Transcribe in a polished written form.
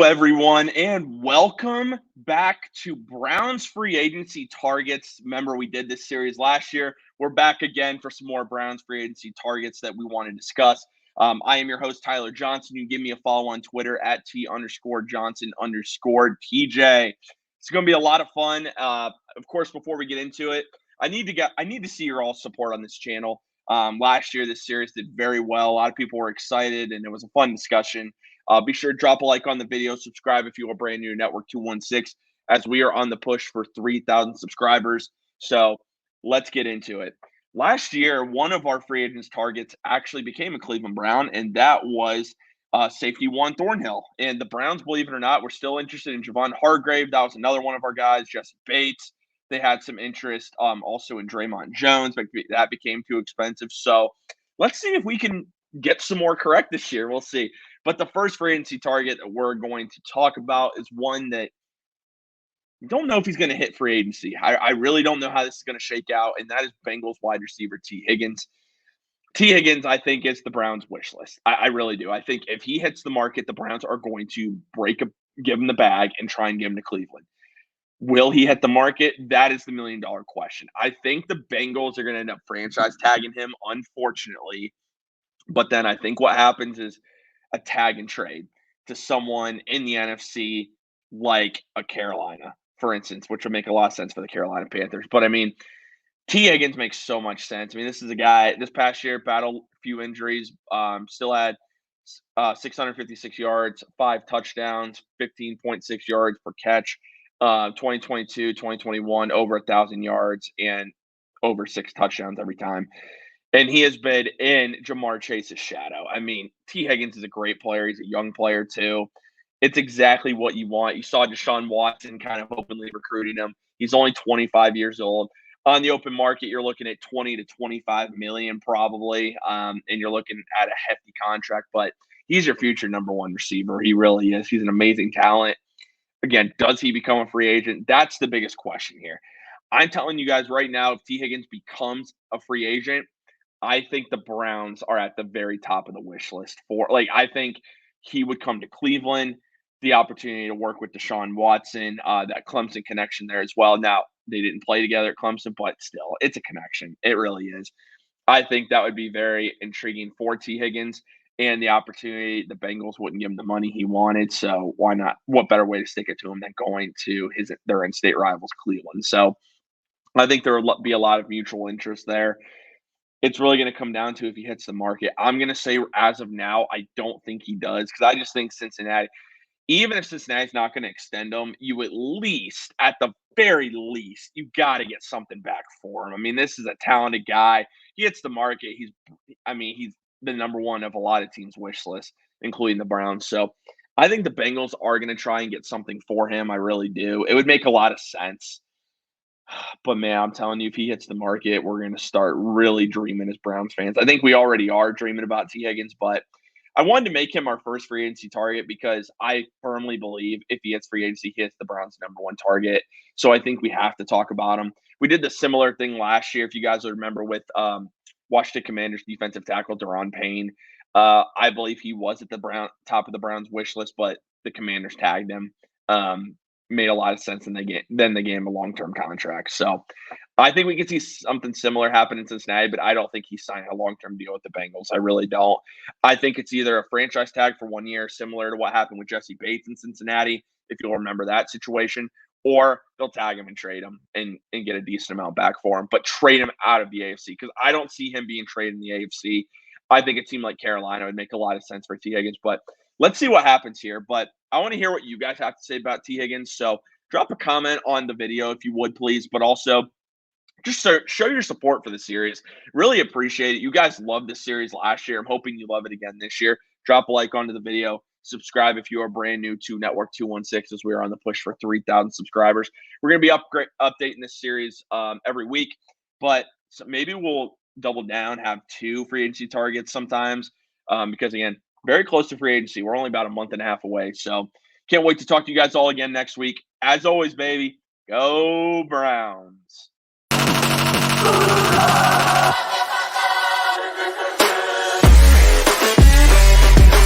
everyone, and welcome back to Browns free agency targets. Remember, we did this series last year. We're back again for some more Browns free agency targets that we want to discuss. I am your host, Tyler Johnson. You can give me a follow on Twitter at T_Johnson_TJ. It's going to be a lot of fun. Of course, before we get into it, I need to see your all support on this channel. Last year, this series did very well. A lot of people were excited, and it was a fun discussion. Be sure to drop a like on the video, subscribe if you are brand new to Network 216, as we are on the push for 3,000 subscribers. So let's get into it. Last year, one of our free agents targets actually became a Cleveland Brown, and that was safety Juan Thornhill. And the Browns, believe it or not, were still interested in Javon Hargrave. That was another one of our guys, Jesse Bates. They had some interest also in Draymond Jones, but that became too expensive. So let's see if we can get some more correct this year. We'll see. But the first free agency target that we're going to talk about is one that I don't know if he's going to hit free agency. I really don't know how this is going to shake out, and that is Bengals wide receiver T. Higgins. T. Higgins, I think, is the Browns' wish list. I really do. I think if he hits the market, the Browns are going to give him the bag and try and give him to Cleveland. Will he hit the market? That is the million-dollar question. I think the Bengals are going to end up franchise tagging him, unfortunately. But then I think what happens is a tag and trade to someone in the NFC like a Carolina, for instance, which would make a lot of sense for the Carolina Panthers. But I mean, T. Higgins makes so much sense. I mean, this is a guy this past year battled a few injuries, still had 656 yards, 5 touchdowns, 15.6 yards per catch. 2022, 2021, over 1,000 yards and over 6 touchdowns every time. And he has been in Jamar Chase's shadow. I mean, T. Higgins is a great player. He's a young player, too. It's exactly what you want. You saw Deshaun Watson kind of openly recruiting him. He's only 25 years old. On the open market, you're looking at 20 to 25 million probably, and you're looking at a hefty contract. But he's your future number one receiver. He really is. He's an amazing talent. Again, does he become a free agent? That's the biggest question here. I'm telling you guys right now, if T. Higgins becomes a free agent, I think the Browns are at the very top of the wish list I think he would come to Cleveland, the opportunity to work with Deshaun Watson, that Clemson connection there as well. Now, they didn't play together at Clemson, but still, it's a connection. It really is. I think that would be very intriguing for T. Higgins and the opportunity. The Bengals wouldn't give him the money he wanted, so why not? What better way to stick it to him than going to their in-state rivals, Cleveland? So I think there will be a lot of mutual interest there. It's really going to come down to if he hits the market. I'm going to say as of now, I don't think he does because I just think Cincinnati, even if Cincinnati's not going to extend him, you at least, at the very least, you got to get something back for him. I mean, this is a talented guy. He hits the market. He's the number one of a lot of teams' wish list, including the Browns. So I think the Bengals are going to try and get something for him. I really do. It would make a lot of sense. But, man, I'm telling you, if he hits the market, we're going to start really dreaming as Browns fans. I think we already are dreaming about T. Higgins, but I wanted to make him our first free agency target because I firmly believe if he hits free agency, he hits the Browns' number one target. So I think we have to talk about him. We did the similar thing last year, if you guys would remember, with Washington Commanders defensive tackle Daron Payne. I believe he was at the top of the Browns' wish list, but the Commanders tagged him. Made a lot of sense, and then they gave him a long-term contract. So I think we could see something similar happen in Cincinnati, but I don't think he's signing a long-term deal with the Bengals. I really don't. I think it's either a franchise tag for 1 year, similar to what happened with Jesse Bates in Cincinnati, if you'll remember that situation, or they'll tag him and trade him and get a decent amount back for him, but trade him out of the AFC because I don't see him being traded in the AFC. I think a team like Carolina would make a lot of sense for T. Higgins, but let's see what happens here. But I want to hear what you guys have to say about T. Higgins. So drop a comment on the video if you would, please. But also just show your support for the series. Really appreciate it. You guys loved this series last year. I'm hoping you love it again this year. Drop a like onto the video. Subscribe if you are brand new to Network 216 as we are on the push for 3,000 subscribers. We're going to be updating this series every week. But maybe we'll double down, have 2 free agency targets sometimes because, again, very close to free agency. We're only about a month and a half away. So can't wait to talk to you guys all again next week. As always, baby, go Browns.